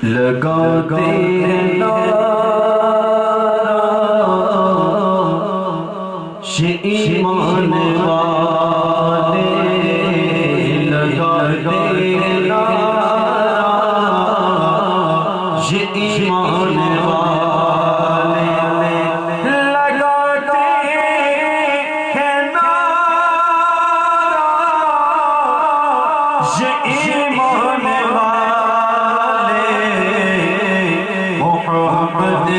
لگاتے ہیں نعرہ ایمان والے، لگاتے ہیں نعرہ ایمان والے، لگاتے ہیں نعرہ ایمان والے، محمد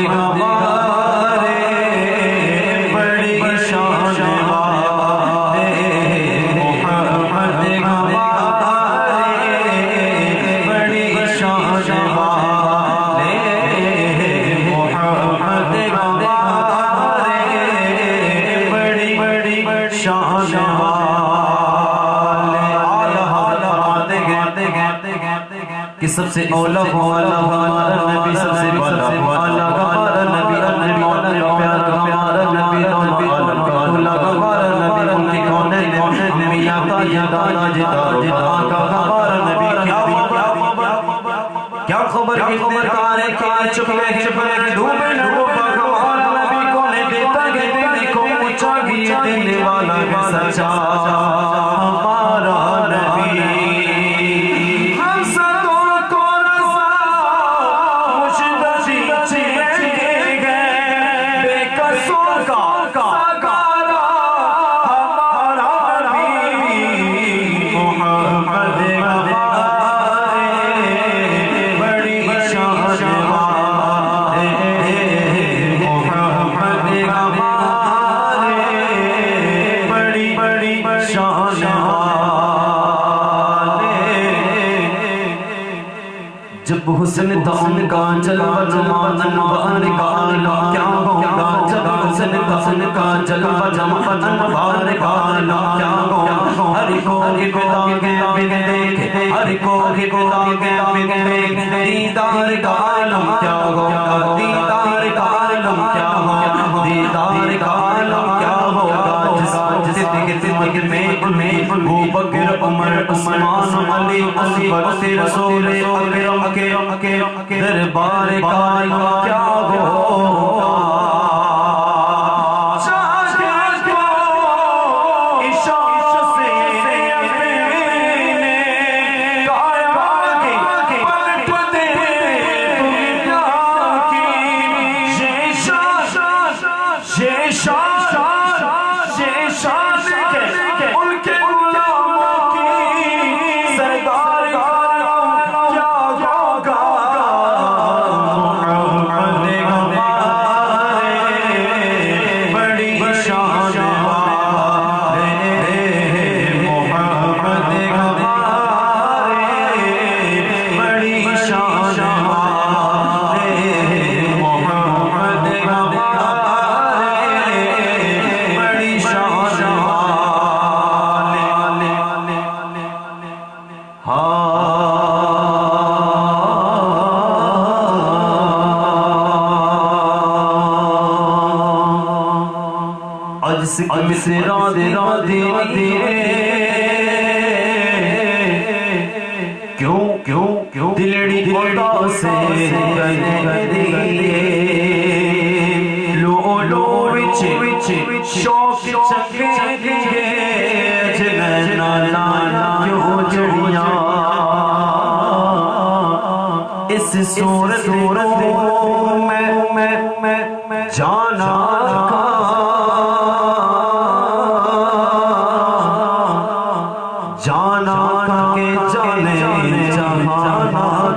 ہمارے بڑی شان والے، محمد ہمارے بڑی شان والے، محمد ہمارے بڑی شان کہ سب سے اولا والا ہمارا نبی، سب سے بالا والا ہمارا نبی، مولا پیارا ہمارا نبی، دولا ہمارا نبی، ان کی کونین نبی آقا جدانا جدا آقا ہمارا نبی، کیا خبر کتنے تارے کیا چپے چپے دھوبے نبوبہ ہمارا نبی کونے دیتا گے دینے کو اونچا گیے دینے والا ہے سچا ہمارا نبی، جب حسن دان کا جلوہ جمال انوار کا عالم کیا ہوگا، جب حسن دان کا جلوہ جمال انوار کا عالم کیا ہوگا، ہر کوئی بداغے بن دیکھے، ہر کوئی بداغے بن دیکھے، دیدار کا عالم کیا ہوگا، دیدار کا عالم کیا ہوگا، دیدار کا عالم کیا ہوگا، جس دیکھتے مجمع میں ابو بکر عمر عثمان علی وقت رسول اکرم کے دربار کا کیا ہوگا، سے راندے راندے کیوں کیوں کیوں دلڑی خدا سے لو لو وچ شوق چکے دیے جننا لانا کیوں جڑیاں اس صورت میں جانا جانا کے جانے جہاں